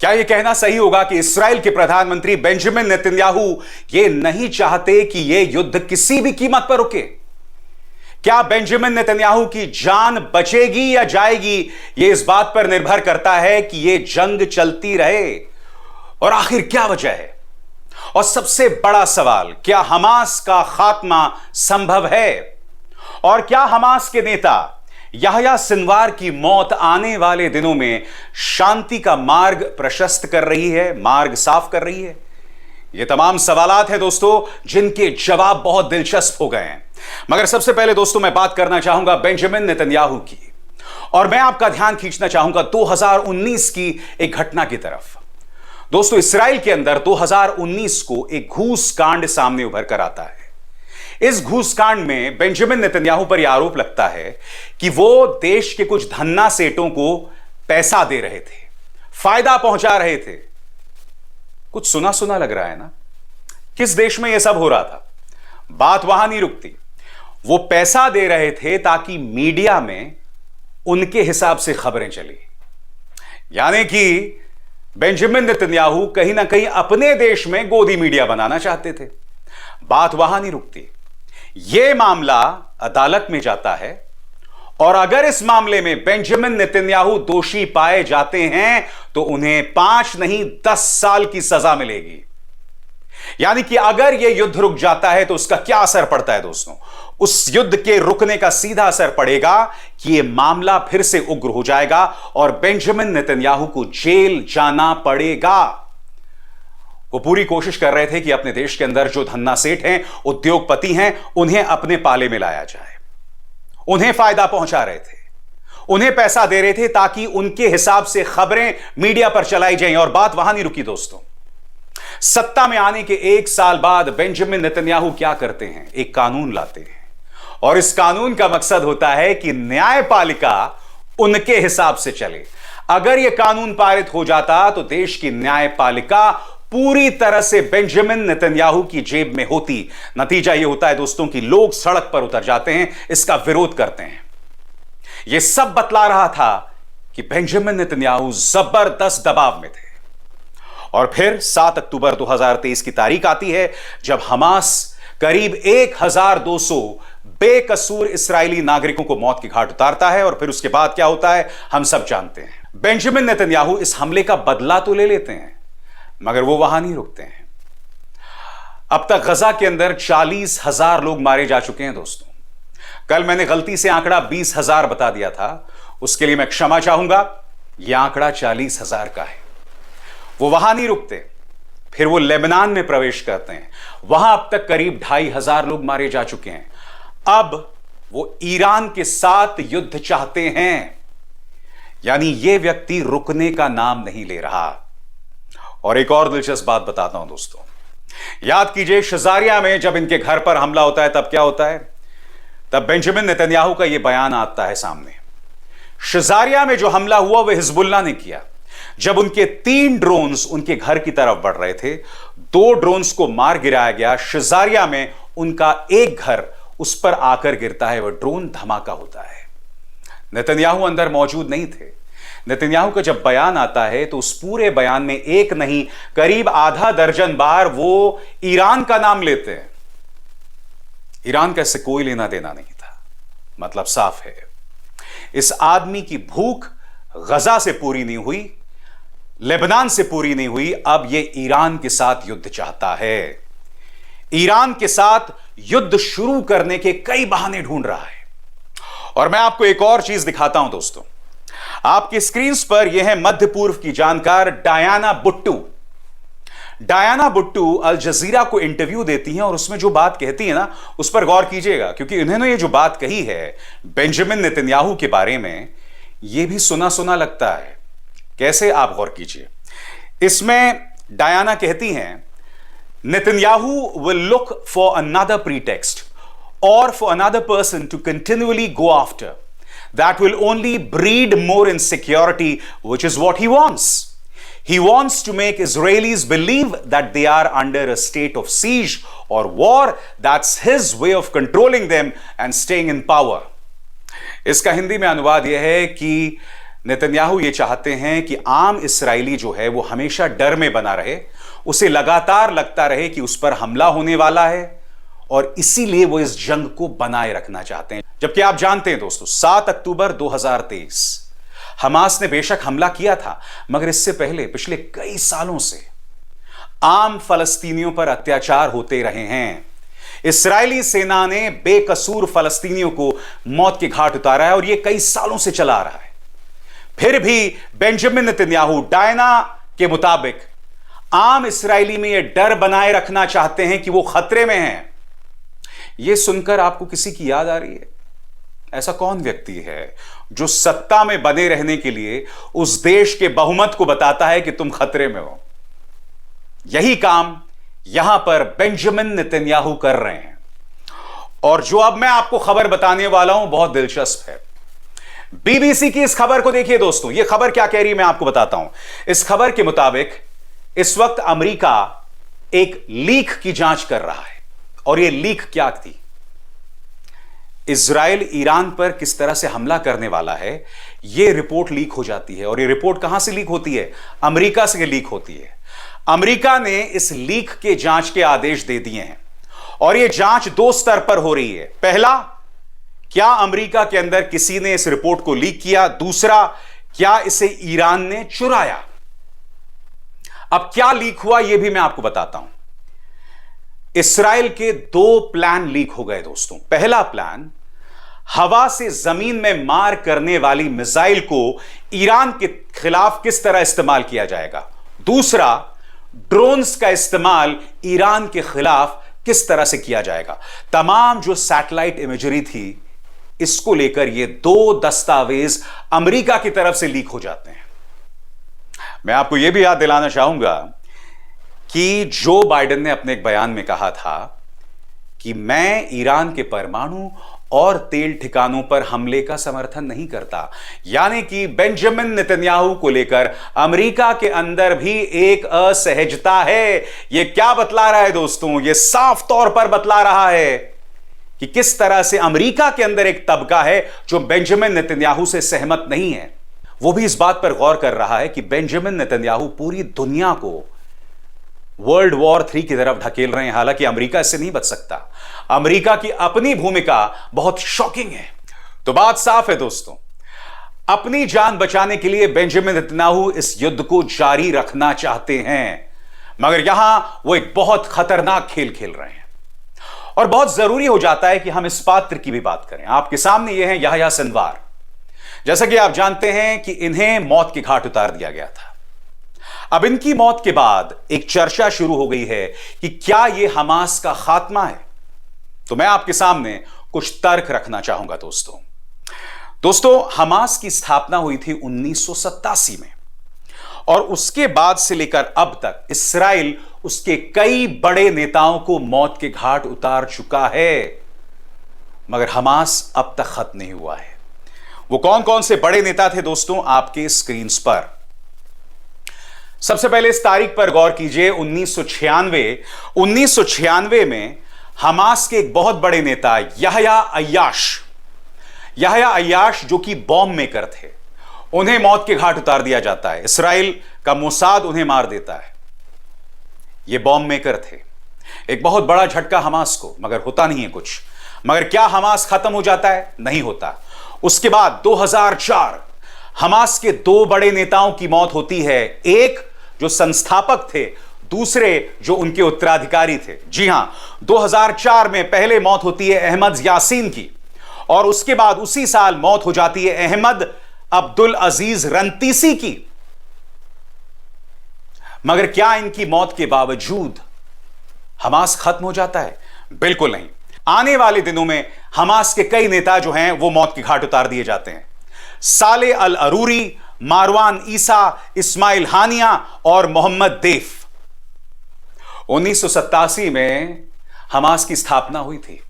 क्या यह कहना सही होगा कि इस्राएल के प्रधानमंत्री बेंजामिन नेतन्याहू ये नहीं चाहते कि यह युद्ध किसी भी कीमत पर रुके? क्या बेंजामिन नेतन्याहू की जान बचेगी या जाएगी, यह इस बात पर निर्भर करता है कि यह जंग चलती रहे। और आखिर क्या वजह है? और सबसे बड़ा सवाल, क्या हमास का खात्मा संभव है? और क्या हमास के नेता याह्या सिनवार की मौत आने वाले दिनों में शांति का मार्ग प्रशस्त कर रही है, मार्ग साफ कर रही है? ये तमाम सवालात हैं दोस्तों, जिनके जवाब बहुत दिलचस्प हो गए हैं। मगर सबसे पहले दोस्तों मैं बात करना चाहूंगा बेंजामिन नेतन्याहू की, और मैं आपका ध्यान खींचना चाहूंगा 2019 की एक घटना की तरफ। दोस्तों, इसराइल के अंदर 2019 को एक घूस कांड सामने उभर कर आता है। इस घूस कांड में बेंजामिन नेतन्याहू पर यह आरोप लगता है कि वो देश के कुछ धन्ना सेठों को पैसा दे रहे थे, फायदा पहुंचा रहे थे। कुछ सुना सुना लग रहा है ना? किस देश में यह सब हो रहा था? बात वहां नहीं रुकती। वो पैसा दे रहे थे ताकि मीडिया में उनके हिसाब से खबरें चली, यानी कि बेंजामिन नेतन्याहू कहीं ना कहीं अपने देश में गोदी मीडिया बनाना चाहते थे। बात वहां नहीं रुकती। यह मामला अदालत में जाता है, और अगर इस मामले में बेंजामिन नेतन्याहू दोषी पाए जाते हैं तो उन्हें 5 नहीं 10 साल की सजा मिलेगी। यानी कि अगर यह युद्ध रुक जाता है तो उसका क्या असर पड़ता है दोस्तों? उस युद्ध के रुकने का सीधा असर पड़ेगा कि यह मामला फिर से उग्र हो जाएगा और बेंजामिन नेतन्याहू को जेल जाना पड़ेगा। वो पूरी कोशिश कर रहे थे कि अपने देश के अंदर जो धन्ना सेठ हैं, उद्योगपति हैं, उन्हें अपने पाले में लाया जाए। उन्हें फायदा पहुंचा रहे थे, उन्हें पैसा दे रहे थे ताकि उनके हिसाब से खबरें मीडिया पर चलाई जाएं। और बात वहां नहीं रुकी दोस्तों। सत्ता में आने के 1 साल बाद बेंजामिन नेतन्याहू क्या करते हैं? एक कानून लाते हैं, और इस कानून का मकसद होता है कि न्यायपालिका उनके हिसाब से चले। अगर यह कानून पारित हो जाता तो देश की न्यायपालिका पूरी तरह से बेंजामिन नेतन्याहू की जेब में होती। नतीजा यह होता है दोस्तों कि लोग सड़क पर उतर जाते हैं, इसका विरोध करते हैं। यह सब बतला रहा था कि बेंजामिन नेतन्याहू जबरदस्त दबाव में थे। और फिर 7 अक्टूबर 2023 की तारीख आती है जब हमास करीब 1200 बेकसूर इस्राएली नागरिकों को मौत की घाट उतारता है। और फिर उसके बाद क्या होता है हम सब जानते हैं। बेंजामिन नेतन्याहू इस हमले का बदला तो ले लेते हैं, मगर वो वहां नहीं रुकते हैं। अब तक गजा के अंदर 40,000 लोग मारे जा चुके हैं दोस्तों। कल मैंने गलती से आंकड़ा 20,000 बता दिया था, उसके लिए मैं क्षमा चाहूंगा। यह आंकड़ा 40,000 का है। वो वहां नहीं रुकते, फिर वो लेबनान में प्रवेश करते हैं। वहां अब तक करीब 2,500 लोग मारे जा चुके हैं। अब वो ईरान के साथ युद्ध चाहते हैं, यानी यह व्यक्ति रुकने का नाम नहीं ले रहा। और एक और दिलचस्प बात बताता हूं दोस्तों, याद कीजिए शजारिया में जब इनके घर पर हमला होता है तब क्या होता है? तब बेंजामिन नेतन्याहू का यह बयान आता है सामने। शजारिया में जो हमला हुआ वह हिजबुल्लाह ने किया। जब उनके 3 ड्रोन्स उनके घर की तरफ बढ़ रहे थे, 2 ड्रोन्स को मार गिराया गया। शजारिया में उनका एक घर उस पर आकर गिरता है, वह ड्रोन धमाका होता है। नेतन्याहू अंदर मौजूद नहीं थे। नेतन्याहू का जब बयान आता है तो उस पूरे बयान में एक नहीं करीब आधा दर्जन बार वो ईरान का नाम लेते हैं। ईरान का इससे कोई लेना देना नहीं था। मतलब साफ है, इस आदमी की भूख गजा से पूरी नहीं हुई, लेबनान से पूरी नहीं हुई, अब यह ईरान के साथ युद्ध चाहता है। ईरान के साथ युद्ध शुरू करने के कई बहाने ढूंढ रहा है। और मैं आपको एक और चीज दिखाता हूं दोस्तों। आपकी स्क्रीन पर यह है मध्य पूर्व की जानकार डायना बुट्टू। डायना बुट्टू अल जजीरा को इंटरव्यू देती हैं और उसमें जो बात कहती है ना, उस पर गौर कीजिएगा, क्योंकि इन्होंने ये जो बात कही है बेंजामिन नेतन्याहू के बारे में, यह भी सुना सुना लगता है। कैसे? आप गौर कीजिए। इसमें डायना कहती हैं, Netanyahu will look for another pretext or for another person to continually go after. That will only breed more insecurity, which is what he wants. He wants to make Israelis believe that they are under a state of siege or war. That's his way of controlling them and staying in power. इसका हिंदी में अनुवाद यह है कि Netanyahu ये चाहते हैं कि आम इस्राएली जो है वो हमेशा डर में बना रहे, उसे लगातार लगता रहे कि उस पर हमला होने वाला है, और इसीलिए वो इस जंग को बनाए रखना चाहते हैं। जबकि आप जानते हैं दोस्तों, 7 अक्टूबर 2023 हमास ने बेशक हमला किया था, मगर इससे पहले पिछले कई सालों से आम फलस्तीनियों पर अत्याचार होते रहे हैं। इस्राएली सेना ने बेकसूर फलस्तीनियों को मौत के घाट उतारा है और यह कई सालों से चला आ रहा है। फिर भी बेंजामिन नेतन्याहू डायना के मुताबिक आम इस्राएली में यह डर बनाए रखना चाहते हैं कि वो खतरे में हैं। यह सुनकर आपको किसी की याद आ रही है? ऐसा कौन व्यक्ति है जो सत्ता में बने रहने के लिए उस देश के बहुमत को बताता है कि तुम खतरे में हो? यही काम यहां पर बेंजामिन नेतन्याहू कर रहे हैं। और जो अब मैं आपको खबर बताने वाला हूं बहुत दिलचस्प है। बीबीसी की इस खबर को देखिए दोस्तों, यह खबर क्या कह रही है मैं आपको बताता हूं। इस खबर के मुताबिक इस वक्त अमेरिका एक लीक की जांच कर रहा है। और यह लीक क्या थी? इजराइल ईरान पर किस तरह से हमला करने वाला है, यह रिपोर्ट लीक हो जाती है। और यह रिपोर्ट कहां से लीक होती है? अमेरिका से लीक होती है। अमेरिका ने इस लीक के जांच के आदेश दे दिए हैं और यह जांच 2 स्तर पर हो रही है। पहला, क्या अमेरिका के अंदर किसी ने इस रिपोर्ट को लीक किया? दूसरा, क्या इसे ईरान ने चुराया? अब क्या लीक हुआ यह भी मैं आपको बताता हूं। इस्राएल के 2 प्लान लीक हो गए दोस्तों। पहला प्लान, हवा से जमीन में मार करने वाली मिसाइल को ईरान के खिलाफ किस तरह इस्तेमाल किया जाएगा। दूसरा, ड्रोन्स का इस्तेमाल ईरान के खिलाफ किस तरह से किया जाएगा। तमाम जो सैटेलाइट इमेजरी थी, इसको लेकर ये 2 दस्तावेज अमेरिका की तरफ से लीक हो जाते हैं। मैं आपको यह भी याद दिलाना चाहूंगा कि जो बाइडेन ने अपने एक बयान में कहा था कि मैं ईरान के परमाणु और तेल ठिकानों पर हमले का समर्थन नहीं करता। यानी कि बेंजामिन नेतन्याहू को लेकर अमेरिका के अंदर भी एक असहजता है। यह क्या बतला रहा है दोस्तों? यह साफ तौर पर बतला रहा है कि किस तरह से अमेरिका के अंदर एक तबका है जो बेंजामिन नेतन्याहू से सहमत नहीं है। वो भी इस बात पर गौर कर रहा है कि बेंजामिन नेतन्याहू पूरी दुनिया को वर्ल्ड वॉर 3 की तरफ ढकेल रहे हैं। हालांकि अमेरिका इससे नहीं बच सकता। अमेरिका की अपनी भूमिका बहुत शॉकिंग है। तो बात साफ है दोस्तों, अपनी जान बचाने के लिए बेंजामिन नेतन्याहू इस युद्ध को जारी रखना चाहते हैं, मगर यहां वो एक बहुत खतरनाक खेल खेल रहे हैं। और बहुत जरूरी हो जाता है कि हम इस पात्र की भी बात करें। आपके सामने ये हैं याह्या सिनवार। जैसा कि आप जानते हैं कि इन्हें मौत के घाट उतार दिया गया था। अब इनकी मौत के बाद एक चर्चा शुरू हो गई है कि क्या यह हमास का खात्मा है। तो मैं आपके सामने कुछ तर्क रखना चाहूंगा दोस्तों, हमास की स्थापना हुई थी 1987 में और उसके बाद से लेकर अब तक इस्राएल उसके कई बड़े नेताओं को मौत के घाट उतार चुका है, मगर हमास अब तक खत्म नहीं हुआ है। वो कौन कौन से बड़े नेता थे दोस्तों, आपके स्क्रीन पर। सबसे पहले इस तारीख पर गौर कीजिए, 1996 में हमास के एक बहुत बड़े नेता याह्या अय्याश जो कि बॉम्ब मेकर थे, उन्हें मौत के घाट उतार दिया जाता है। इस्राएल का मोसाद उन्हें मार देता है। ये बॉम्ब मेकर थे। एक बहुत बड़ा झटका हमास को, मगर होता नहीं है कुछ। मगर क्या हमास खत्म हो जाता है? नहीं होता। उसके बाद 2004 हमास के 2 बड़े नेताओं की मौत होती है। एक जो संस्थापक थे, दूसरे जो उनके उत्तराधिकारी थे। जी हां, 2004 में पहले मौत होती है अहमद यासीन की और उसके बाद उसी साल मौत हो जाती है अहमद अब्दुल अजीज रंतीसी की। मगर क्या इनकी मौत के बावजूद हमास खत्म हो जाता है? बिल्कुल नहीं। आने वाले दिनों में हमास के कई नेता जो हैं वो मौत के घाट उतार दिए जाते हैं। साले अल अरूरी, मारवान ईसा, इस्माइल हानिया और मोहम्मद देफ। 1987 में हमास की स्थापना हुई थी।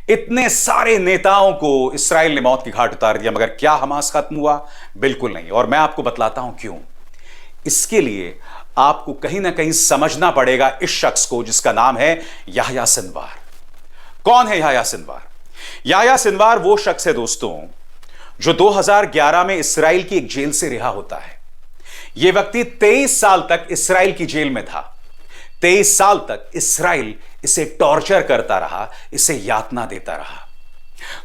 इतने सारे नेताओं को इस्राएल ने मौत के घाट उतार दिया, मगर क्या हमास खत्म हुआ? बिल्कुल नहीं। और मैं आपको बतलाता हूं क्यों। इसके लिए आपको कहीं ना कहीं समझना पड़ेगा इस शख्स को जिसका नाम है याह्या सिनवार। कौन है याह्या सिनवार? याह्या सिनवार वो शख्स है दोस्तों जो 2011 में इस्राएल की एक जेल से रिहा होता है। यह व्यक्ति 23 साल तक इस्राएल की जेल में था। 23 साल तक इस्राएल इसे टॉर्चर करता रहा, इसे यातना देता रहा।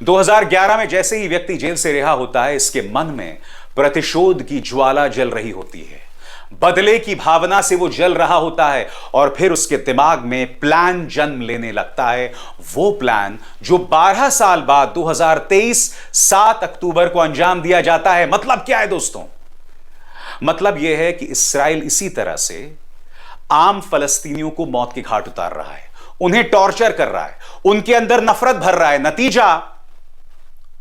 2011 में जैसे ही व्यक्ति जेल से रिहा होता है, इसके मन में प्रतिशोध की ज्वाला जल रही होती है, बदले की भावना से वो जल रहा होता है, और फिर उसके दिमाग में प्लान जन्म लेने लगता है। वो प्लान जो 12 साल बाद 2023 7 अक्टूबर को अंजाम दिया जाता है। मतलब क्या है दोस्तों? मतलब यह है कि इस्राएल इसी तरह से आम फलस्तीनियों को मौत के घाट उतार रहा है, उन्हें टॉर्चर कर रहा है, उनके अंदर नफरत भर रहा है। नतीजा,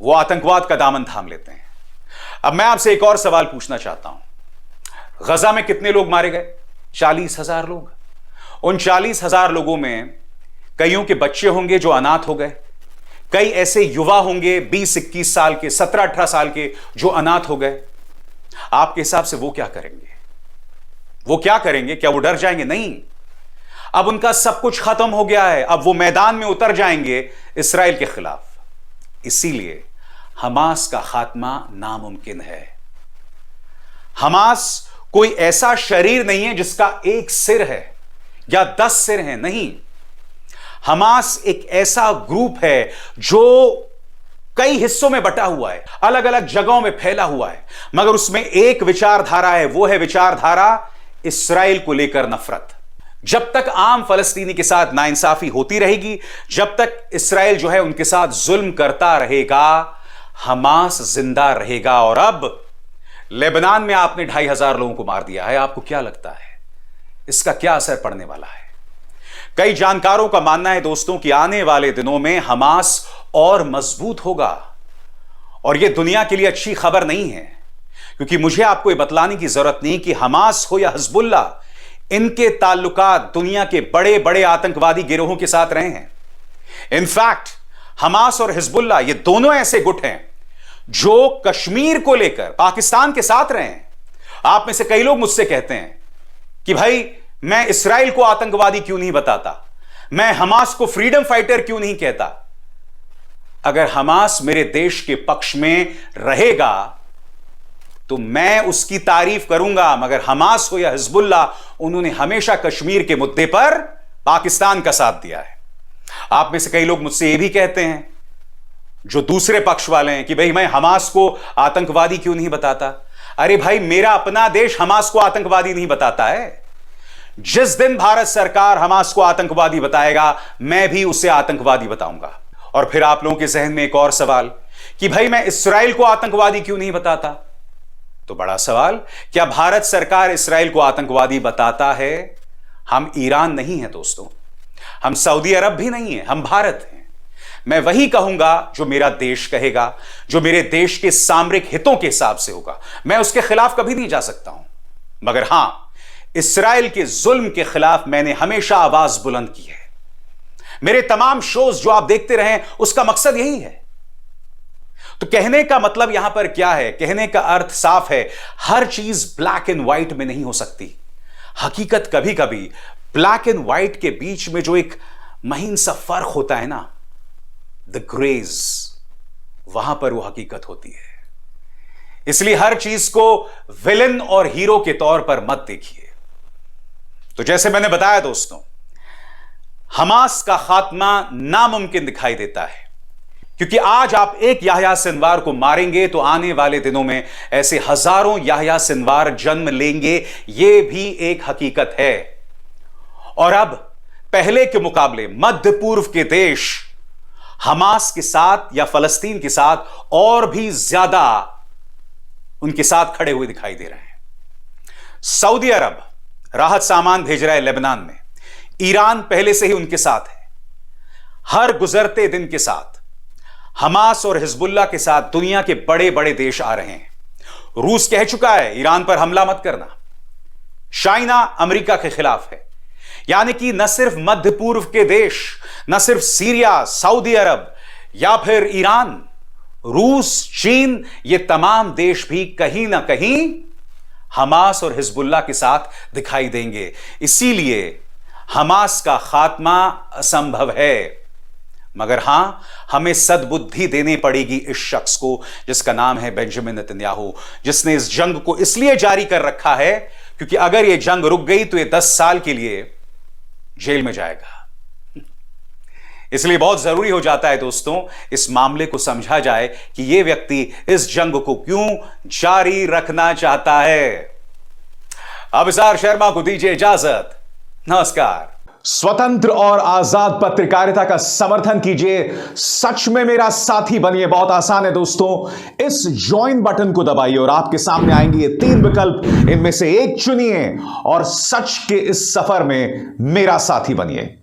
वो आतंकवाद का दामन थाम लेते हैं। अब मैं आपसे एक और सवाल पूछना चाहता हूं। गजा में कितने लोग मारे गए? 40,000 लोग। उन 40,000 लोगों में कईयों के बच्चे होंगे जो अनाथ हो गए, कई ऐसे युवा होंगे 20-21 साल के, 17-18 साल के, जो अनाथ हो गए। आपके हिसाब से वो क्या करेंगे? वो क्या करेंगे? क्या वो डर जाएंगे? नहीं, अब उनका सब कुछ खत्म हो गया है। अब वो मैदान में उतर जाएंगे इस्राएल के खिलाफ। इसीलिए हमास का खात्मा नामुमकिन है। हमास कोई ऐसा शरीर नहीं है जिसका एक सिर है या 10 सिर हैं। नहीं, हमास एक ऐसा ग्रुप है जो कई हिस्सों में बटा हुआ है, अलग अलग जगहों में फैला हुआ है, मगर उसमें एक विचारधारा है। वो है विचारधारा इस्राएल को लेकर नफरत। जब तक आम फलस्तीनी के साथ नाइंसाफी होती रहेगी, जब तक इस्राएल जो है उनके साथ जुल्म करता रहेगा, हमास जिंदा रहेगा। और अब लेबनान में आपने 2,500 लोगों को मार दिया है। आपको क्या लगता है इसका क्या असर पड़ने वाला है? कई जानकारों का मानना है दोस्तों कि आने वाले दिनों में हमास और मजबूत होगा। और यह दुनिया के लिए अच्छी खबर नहीं है, क्योंकि मुझे आपको यह बतलाने की जरूरत नहीं कि हमास हो या हिजबुल्लाह, इनके ताल्लुकात दुनिया के बड़े बड़े आतंकवादी गिरोहों के साथ रहे हैं। इनफैक्ट हमास और हिजबुल्लाह ये दोनों ऐसे गुट हैं जो कश्मीर को लेकर पाकिस्तान के साथ रहे हैं। आप में से कई लोग मुझसे कहते हैं कि भाई मैं इस्राएल को आतंकवादी क्यों नहीं बताता, मैं हमास को फ्रीडम फाइटर क्यों नहीं कहता। अगर हमास मेरे देश के पक्ष में रहेगा तो मैं उसकी तारीफ करूंगा, मगर हमास हो या हिजबुल्लाह, उन्होंने हमेशा कश्मीर के मुद्दे पर पाकिस्तान का साथ दिया है। आप में से कई लोग मुझसे यह भी कहते हैं, जो दूसरे पक्ष वाले हैं, कि भाई मैं हमास को आतंकवादी क्यों नहीं बताता। अरे भाई, मेरा अपना देश हमास को आतंकवादी नहीं बताता है। जिस दिन भारत सरकार हमास को आतंकवादी बताएगा, मैं भी उसे आतंकवादी बताऊंगा। और फिर आप लोगों के जहन में एक और सवाल कि भाई मैं इस्राएल को आतंकवादी क्यों नहीं बताता। तो बड़ा सवाल, क्या भारत सरकार इस्राएल को आतंकवादी बताता है? हम ईरान नहीं है दोस्तों, हम सऊदी अरब भी नहीं है, हम भारत हैं। मैं वही कहूंगा जो मेरा देश कहेगा, जो मेरे देश के सामरिक हितों के हिसाब से होगा। मैं उसके खिलाफ कभी नहीं जा सकता हूं, मगर हां, इस्राएल के जुल्म के खिलाफ मैंने हमेशा आवाज बुलंद की है। मेरे तमाम शोज जो आप देखते रहे, उसका मकसद यही है। तो कहने का मतलब यहां पर क्या है? कहने का अर्थ साफ है, हर चीज ब्लैक एंड व्हाइट में नहीं हो सकती। हकीकत कभी कभी ब्लैक एंड व्हाइट के बीच में जो एक महीन सा फर्क होता है ना, द ग्रेज, वहां पर वो हकीकत होती है। इसलिए हर चीज को विलन और हीरो के तौर पर मत देखिए। तो जैसे मैंने बताया दोस्तों, हमास का खात्मा नामुमकिन दिखाई देता है, क्योंकि आज आप एक याह्या सिनवार को मारेंगे तो आने वाले दिनों में ऐसे हजारों याह्या सिनवार जन्म लेंगे। यह भी एक हकीकत है। और अब पहले के मुकाबले मध्य पूर्व के देश हमास के साथ या फलस्तीन के साथ और भी ज्यादा उनके साथ खड़े हुए दिखाई दे रहे हैं। सऊदी अरब राहत सामान भेज रहा है लेबनान में, ईरान पहले से ही उनके साथ है। हर गुजरते दिन के साथ हमास और हिजबुल्लाह के साथ दुनिया के बड़े बड़े देश आ रहे हैं। रूस कह चुका है ईरान पर हमला मत करना। चाइना अमेरिका के खिलाफ है। यानी कि न सिर्फ मध्य पूर्व के देश, न सिर्फ सीरिया, सऊदी अरब या फिर ईरान, रूस, चीन, ये तमाम देश भी कहीं ना कहीं हमास और हिजबुल्लाह के साथ दिखाई देंगे। इसीलिए हमास का खात्मा असंभव है। मगर हां, हमें सद्बुद्धि देनी पड़ेगी इस शख्स को जिसका नाम है बेंजामिन नेतन्याहू, जिसने इस जंग को इसलिए जारी कर रखा है क्योंकि अगर यह जंग रुक गई तो यह 10 साल के लिए जेल में जाएगा। इसलिए बहुत जरूरी हो जाता है दोस्तों, इस मामले को समझा जाए कि यह व्यक्ति इस जंग को क्यों जारी रखना चाहता है। अभिसार शर्मा को दीजिए इजाजत। नमस्कार। स्वतंत्र और आजाद पत्रकारिता का समर्थन कीजिए, सच में मेरा साथी बनिए। बहुत आसान है दोस्तों, इस ज्वाइन बटन को दबाइए और आपके सामने आएंगे ये 3 विकल्प, इनमें से एक चुनिए और सच के इस सफर में मेरा साथी बनिए।